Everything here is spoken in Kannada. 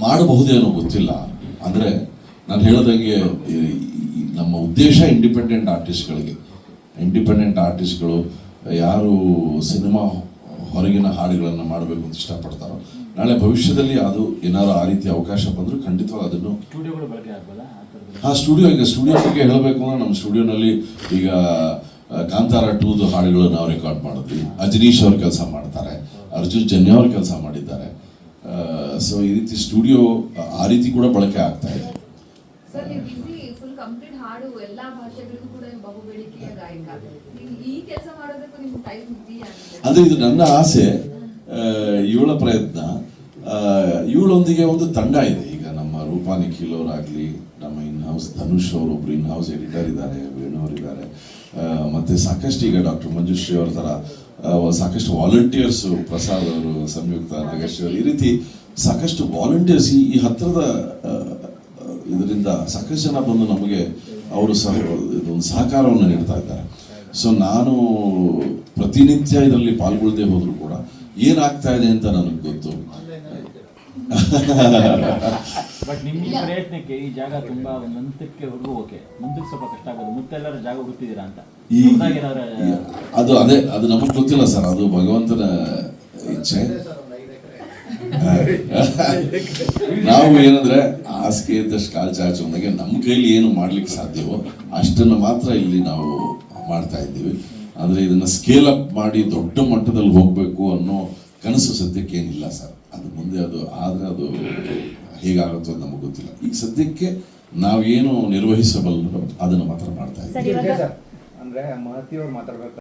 ಮಾಡಬಹುದೇನೋ ಗೊತ್ತಿಲ್ಲ. ಅಂದರೆ ನಾನು ಹೇಳ್ದಂಗೆ ನಮ್ಮ ಉದ್ದೇಶ ಇಂಡಿಪೆಂಡೆಂಟ್ ಆರ್ಟಿಸ್ಟ್ಗಳು ಯಾರು ಸಿನಿಮಾ ಹೊರಗಿನ ಹಾಡುಗಳನ್ನು ಮಾಡಬೇಕು ಅಂತ ಇಷ್ಟಪಡ್ತಾರೋ, ನಾಳೆ ಭವಿಷ್ಯದಲ್ಲಿ ಅದು ಏನಾದ್ರು ಆ ರೀತಿ ಅವಕಾಶ ಬಂದರೂ ಖಂಡಿತವಾಗಿ ಅದನ್ನು ಸ್ಟುಡಿಯೋ ಬಗ್ಗೆ ಹೇಳಬೇಕು ಅಂದ್ರೆ ನಮ್ಮ ಸ್ಟುಡಿಯೋನಲ್ಲಿ ಈಗ ಕಾಂತಾರ 2ದು ಹಾಡುಗಳು ನಾವು ರೆಕಾರ್ಡ್ ಮಾಡಿದ್ವಿ. ಅಜನೀಶ್ ಅವ್ರು ಕೆಲಸ ಮಾಡ್ತಾರೆ, ಅರ್ಜುನ್ ಜನ್ಯ ಅವ್ರು ಕೆಲಸ ಮಾಡಿದ್ದಾರೆ. ಸೊ ಈ ರೀತಿ ಸ್ಟುಡಿಯೋ ಆ ರೀತಿ ಕೂಡ ಬಳಕೆ ಆಗ್ತಾ ಇದೆ. ಅಂದ್ರೆ ಇದು ನನ್ನ ಆಸೆ, ಇವಳ ಪ್ರಯತ್ನ. ಇವಳೊಂದಿಗೆ ಒಂದು ತಂಡ ಇದೆ. ಈಗ ನಮ್ಮ ರೂಪಾ ನಿಖಿಲ್ ಅವರಾಗ್ಲಿ, ನಮ್ಮ ಇನ್-ಹೌಸ್ ಧನುಷ್ ಅವರೊಬ್ರು ಇನ್-ಹೌಸ್ ಎಡಿಟರ್ ಇದ್ದಾರೆ, ವೇಣು ಅವರಿದ್ದಾರೆ, ಮತ್ತೆ ಸಾಕಷ್ಟು ಈಗ ಡಾಕ್ಟರ್ ಮಂಜುಶ್ರೀ ಅವ್ರ ಥರ ಸಾಕಷ್ಟು ವಾಲಂಟಿಯರ್ಸ್, ಪ್ರಸಾದ್ ಅವರು, ಸಂಯುಕ್ತ, ನಾಗೇಶ್ ಅವರು, ಈ ರೀತಿ ಸಾಕಷ್ಟು ವಾಲಂಟಿಯರ್ಸ್ ಈ ಹತ್ತಿರದ ಇದರಿಂದ ಸಾಕಷ್ಟು ಜನ ಬಂದು ನಮಗೆ ಅವರು ಇದೊಂದು ಸಹಕಾರವನ್ನು ನೀಡ್ತಾ ಇದ್ದಾರೆ. ಸೊ ನಾನು ಪ್ರತಿನಿತ್ಯ ಇದರಲ್ಲಿ ಪಾಲ್ಗೊಳ್ಳದೆ ಹೋದ್ರು ಕೂಡ ಏನಾಗ್ತಾ ಇದೆ ಅಂತ ನನಗೆ ಗೊತ್ತು. ಬಟ್ ನಿಮ್ಮ ಪ್ರಯತ್ನಕ್ಕೆ ಈ ಜಾಗ ತುಂಬಾ ಹಂತಕ್ಕೆ ಓಕೆ, ಮುಂದಕ್ಕೆ ಸ್ವಲ್ಪ ಕಷ್ಟ ಆಗೋದು. ಮುತ್ತೆಲ್ಲರ ಜಾಗ ಹುಡುಕ್ತಿದ್ದೀರಾ ಅಂತ ಅದು ನಮಗೆ ಗೊತ್ತಿಲ್ಲ ಸರ್, ಅದು ಭಗವಂತನ ಇಚ್ಛೆ. ನಾವು ಏನಂದ್ರೆ ಹಾಸಿಗೆ ಇದ್ದಷ್ಟು ಕಾಲು ಚಾಚು ಅಂದಾಗೆ ನಮ್ಮ ಕೈಲಿ ಏನು ಮಾಡ್ಲಿಕ್ಕೆ ಸಾಧ್ಯವೋ ಅಷ್ಟನ್ನು ಮಾತ್ರ ಇಲ್ಲಿ ನಾವು ಮಾಡ್ತಾ ಇದ್ದೀವಿ. ಆದರೆ ಇದನ್ನ ಸ್ಕೇಲ್ ಅಪ್ ಮಾಡಿ ದೊಡ್ಡ ಮಟ್ಟದಲ್ಲಿ ಹೋಗ್ಬೇಕು ಅನ್ನೋ ಕನಸು ಸದ್ಯಕ್ಕೆ ಏನಿಲ್ಲ ಸರ್. ಅದು ಮುಂದೆ ಅದು ಹೇಗಾಗುತ್ತೋ ಅಂತ ನಮಗೆ ಗೊತ್ತಿಲ್ಲ. ಈಗ ಸದ್ಯಕ್ಕೆ ನಾವೇನು ನಿರ್ವಹಿಸಬಲ್ಲೋ ಅದನ್ನು ಮಾತ್ರ ಮಾಡ್ತಾ ಇದ್ದೀವಿ. ಅಂದ್ರೆ ಮಾತಿಯವ್ರು ಮಾತಾಡ್ಬೇಕು.